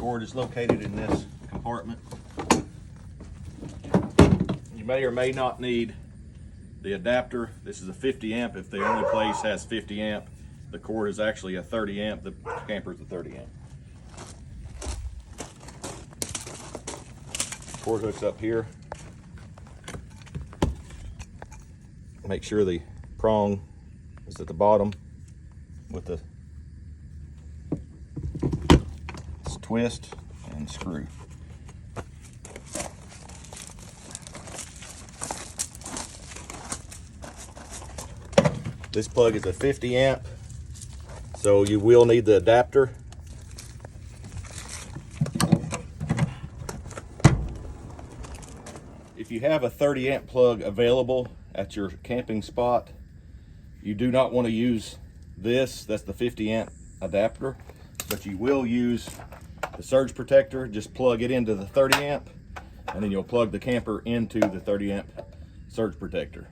cord is located in this compartment. You may or may not need the adapter. This is a 50 amp. If the only place has 50 amp, the cord is actually a 30 amp. The camper is a 30 amp. Cord hooks up here. Make sure the prong is at the bottom with the twist and screw. This plug is a 50 amp, so you will need the adapter. If you have a 30 amp plug available at your camping spot, you do not want to use this. That's the 50 amp adapter, but you will use the surge protector. Just plug it into the 30 amp, and then you'll plug the camper into the 30 amp surge protector.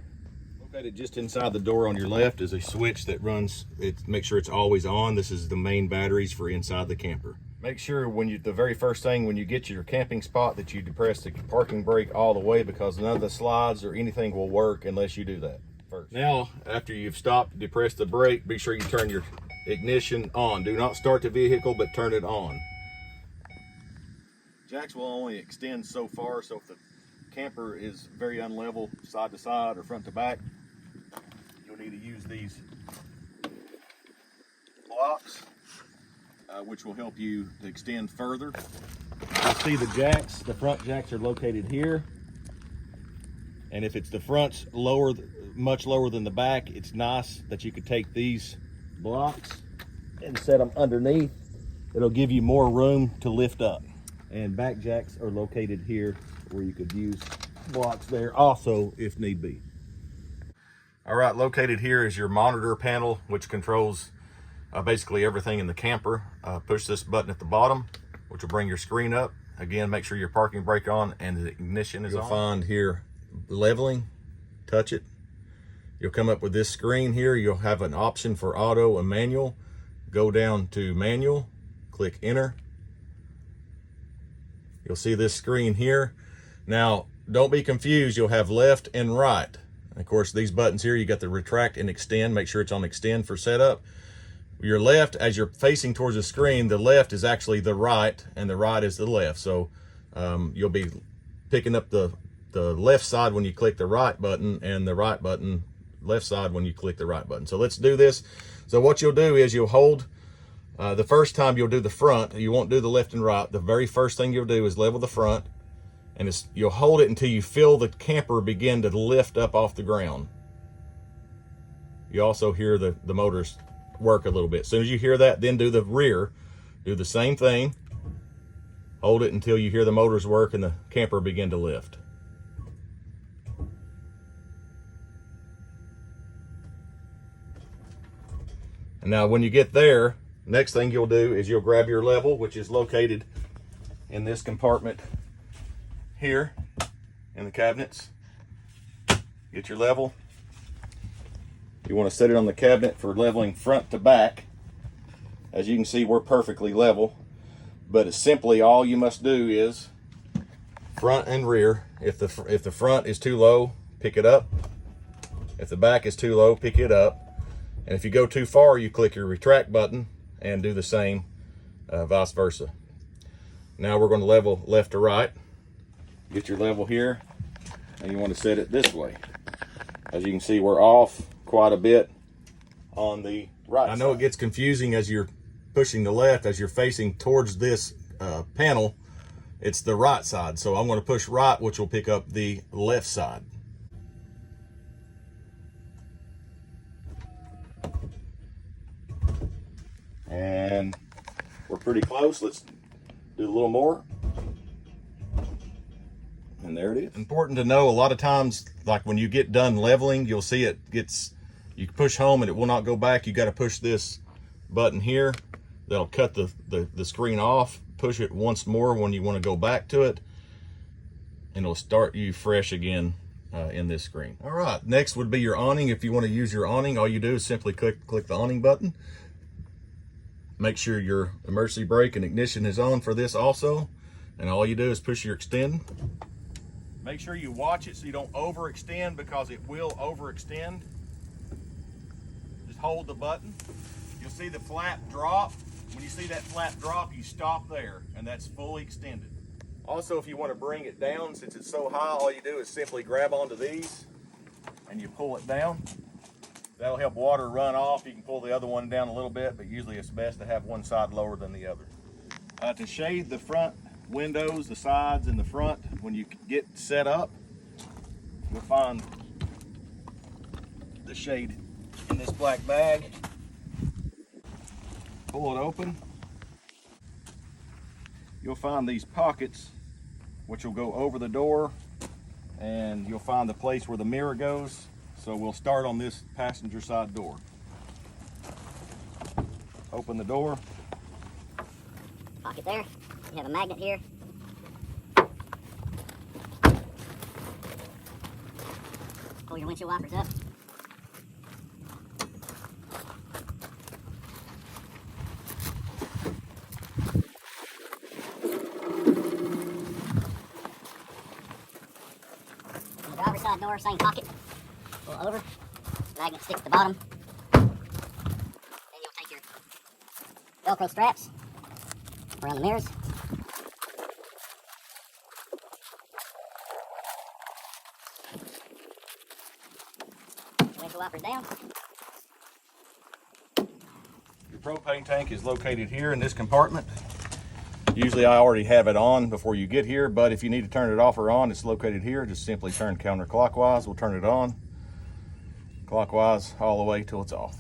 Located just inside the door on your left is a switch that runs it. Make sure it's always on. This is the main batteries for inside the camper. Make sure the very first thing when you get to your camping spot that you depress the parking brake all the way, because none of the slides or anything will work unless you do that first. Now, after you've stopped, depress the brake, be sure you turn your ignition on. Do not start the vehicle, but turn it on. Jacks will only extend so far, so if the camper is very unlevel side to side or front to back, you'll need to use these blocks, which will help you to extend further. You'll see the jacks, the front jacks are located here. And if it's the front's lower, much lower than the back, it's nice that you could take these blocks and set them underneath. It'll give you more room to lift up. And back jacks are located here where you could use blocks there also if need be. All right, located here is your monitor panel, which controls basically everything in the camper. Push this button at the bottom, which will bring your screen up. Again, make sure your parking brake on and the ignition is on. You'll find here leveling, touch it. You'll come up with this screen here. You'll have an option for auto and manual. Go down to manual, click enter. You'll see this screen here. Now, don't be confused. You'll have left and right. And of course, these buttons here, you got the retract and extend. Make sure it's on extend for setup. Your left, as you're facing towards the screen, the left is actually the right and the right is the left. So you'll be picking up the left side when you click the right button, and the right button, left side when you click the right button. So let's do this. So what you'll do is you'll hold, the first time you'll do the front, you won't do the left and right. The very first thing you'll do is level the front, and you'll hold it until you feel the camper begin to lift up off the ground. You also hear the motors work a little bit. As soon as you hear that, then do the rear. Do the same thing. Hold it until you hear the motors work and the camper begin to lift. And now when you get there, next thing you'll do is you'll grab your level, which is located in this compartment here in the cabinets. Get your level. You want to set it on the cabinet for leveling front to back. As you can see, we're perfectly level, but it's simply all you must do is front and rear. If the front is too low, pick it up. If the back is too low, pick it up. And if you go too far, you click your retract button and do the same, vice versa. Now we're going to level left to right. Get your level here, and you want to set it this way. As you can see, we're off quite a bit on the right side. I know it gets confusing as you're pushing the left, as you're facing towards this panel, it's the right side. So I'm going to push right, which will pick up the left side. And we're pretty close. Let's do a little more. And there it is. Important to know, a lot of times, like when you get done leveling, you'll see it gets, you push home and it will not go back. You got to push this button here. That'll cut the screen off. Push it once more when you want to go back to it, and it'll start you fresh again in this screen. All right, next would be your awning. If you want to use your awning, all you do is simply click the awning button. Make sure your emergency brake and ignition is on for this also. And all you do is push your extend. Make sure you watch it so you don't overextend, because it will overextend. Just hold the button. You'll see the flap drop. When you see that flap drop, you stop there, and that's fully extended. Also, if you want to bring it down, since it's so high, all you do is simply grab onto these and you pull it down. That'll help water run off. You can pull the other one down a little bit, but usually it's best to have one side lower than the other. To shade the front windows, the sides and the front, when you get set up, you'll find the shade in this black bag. Pull it open. You'll find these pockets which will go over the door, and you'll find the place where the mirror goes. So we'll start on this passenger side door. Open the door. Pocket there. You have a magnet here. Pull your windshield wipers up. On the driver's side door, same pocket. Pull it over. Magnet sticks at the bottom. Then you'll take your Velcro straps around the mirrors. Windshield wipers down. Your propane tank is located here in this compartment. Usually I already have it on before you get here, but if you need to turn it off or on, it's located here. Just simply turn counterclockwise. We'll turn it on. Clockwise all the way till it's off.